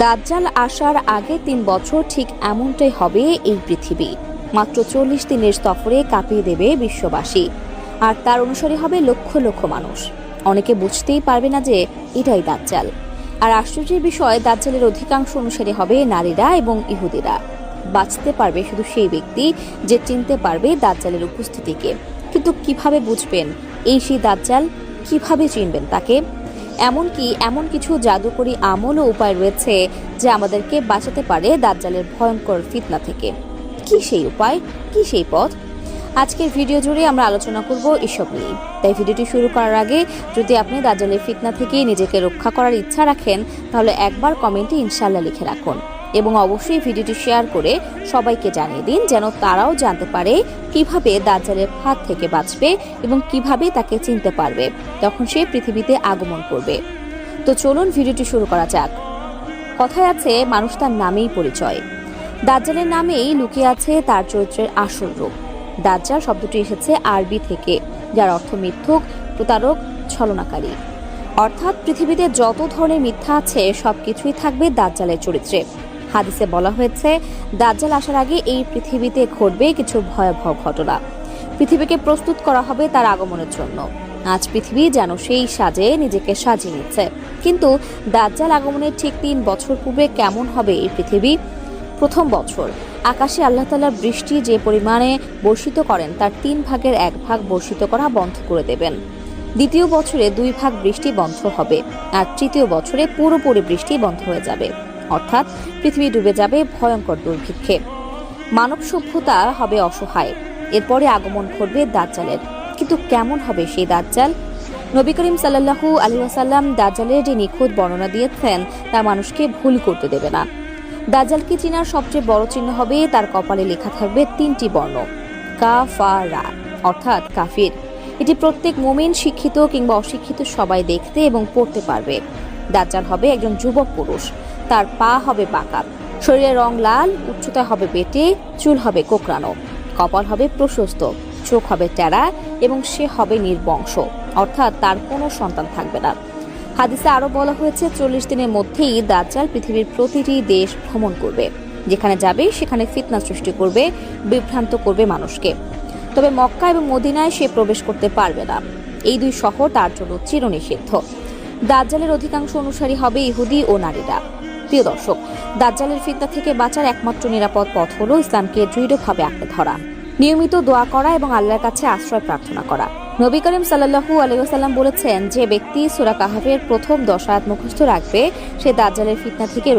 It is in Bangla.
দাজ্জাল আসার আগে ৩ বছর ঠিক এমনটাই হবে এই পৃথিবী। মাত্র ৪০ দিনের সফরে কাঁপিয়ে দেবে বিশ্ববাসী, আর তার অনুসারী হবে লক্ষ লক্ষ মানুষ। অনেকে বুঝতেই পারবে না যে এটাই দাজ্জাল। আর আশ্চর্যের বিষয়, দাজ্জালের অধিকাংশ অনুসারী হবে নারীরা এবং ইহুদিরা। বাঁচতে পারবে শুধু সেই ব্যক্তি যে চিনতে পারবে দাজ্জালের উপস্থিতিকে। কিন্তু কিভাবে বুঝবেন এই সেই দাজ্জাল? কিভাবে চিনবেন তাকে? এমনকি এমন কিছু জাদুকরী আমল ও উপায় রয়েছে যে আমাদেরকে বাঁচাতে পারে দাজ্জালের ভয়ঙ্কর ফিতনা থেকে। কি সেই উপায়, কি সেই পথ? আজকের ভিডিও জুড়ে আমরা আলোচনা করব এসব নিয়ে। তাই ভিডিওটি শুরু করার আগে যদি আপনি দাজ্জালের ফিতনা থেকে নিজেকে রক্ষা করার ইচ্ছা রাখেন, তাহলে একবার কমেন্টে ইনশাআল্লাহ লিখে রাখুন এবং অবশ্যই ভিডিওটি শেয়ার করে সবাইকে জানিয়ে দিন, যেন তারাও জানতে পারে কিভাবে দাজ্জালের হাত থেকে বাঁচবে এবং কিভাবে তাকে চিনতে পারবে তখন সে পৃথিবীতে আগমন করবে। তো চলুন ভিডিওটি শুরু করা যাক। কথায় আছে, মানুষ তার নামেই পরিচয়। দাজ্জালের নামেই লুকিয়ে আছে তার চরিত্রের আসল রূপ। দাজ্জাল শব্দটি এসেছে আরবি থেকে, যার অর্থ মিথ্যুক, প্রতারক, ছলনাকারী। অর্থাৎ পৃথিবীতে যত ধরনের মিথ্যা আছে সবকিছুই থাকবে দাজ্জালের চরিত্রে। হাদিসে বলা হয়েছে, দাজ্জাল আসার আগে এই পৃথিবীতে ঘটবে কিছু ভয়াবহ ঘটনা। পৃথিবীকে প্রস্তুত করা হবে তার আগমনের জন্য। আজ পৃথিবী যেন সেই সাজে নিজেকে সাজিয়ে নিচ্ছে। কিন্তু দাজ্জাল আগমনের ঠিক ৩ বছর পূর্বে কেমন হবে এই পৃথিবী? প্রথম বছর আকাশে আল্লাহ তাআলা বৃষ্টি যে পরিমাণে বর্ষিত করেন তার ৩ ভাগের ১ ভাগ বর্ষিত করা বন্ধ করে দেবেন। দ্বিতীয় বছরে ২ ভাগ বৃষ্টি বন্ধ হবে, আর তৃতীয় বছরে পুরোপুরি বৃষ্টি বন্ধ হয়ে যাবে। অর্থাৎ পৃথিবী ডুবে যাবে ভয়ঙ্কর দুর্ভিক্ষে। মানব সভ্যতা হবে অসহায়। এরপরে আগমন ঘটবে দাজ্জালের। কিন্তু কেমন হবে সেই দাজ্জাল? নবী করিম সাল্লাল্লাহু আলাইহি ওয়াসাল্লাম দাজ্জালের যে নিখুঁত বর্ণনা দিয়েছেন তা মানুষকে ভুল করতে দেবে না। দাজ্জালকে চেনার সবচেয়ে বড় চিহ্ন হবে তার কপালে লেখা থাকবে ৩টি বর্ণ, কাফারা, অর্থাৎ কাফির। এটি প্রত্যেক মুমিন, শিক্ষিত কিংবা অশিক্ষিত সবাই দেখতে এবং পড়তে পারবে। দাজ্জাল হবে একজন যুবক পুরুষ। তার পা হবে বাঁকা, শরীরের রং লাল, উচ্চতা হবে বেটে, চুল হবে কোঁকড়ানো, কপাল হবে প্রশস্ত, চোখ হবে টেরা এবং সে হবে নির্বংশ, অর্থাৎ তার কোনো সন্তান থাকবে না। হাদিসে আরো বলা হয়েছে, ৪০ দিনের মধ্যেই দাজ্জাল পৃথিবীর প্রতিটি দেশ ভ্রমণ করবে। যেখানে যাবে সেখানে ফিতনা সৃষ্টি করবে, বিভ্রান্ত করবে মানুষকে। তবে মক্কা এবং মদিনায় সে প্রবেশ করতে পারবে না। এই ২ শহর তার জন্য চিরনিষিদ্ধ। দাজ্জালের অধিকাংশ অনুসারী হবে ইহুদি ও নারীরা। প্রিয় দর্শক, দাজ্জালের ফিতনা থেকে বাঁচার একমাত্র নিরাপদ পথ হলো ইসলামকে দৃঢ়ভাবে আঁকড়ে ধরা, নিয়মিত দোয়া করা এবং আল্লাহর কাছে আশ্রয় প্রার্থনা করা। নবী করিম সাল্লাল্লাহু আলাইহি ওয়াসাল্লাম বলেছেন, যে ব্যক্তি সূরা কাহফের প্রথম ১০ আয়াত মুখস্থ রাখবে সে দাজ্জালের ফিতনা থেকে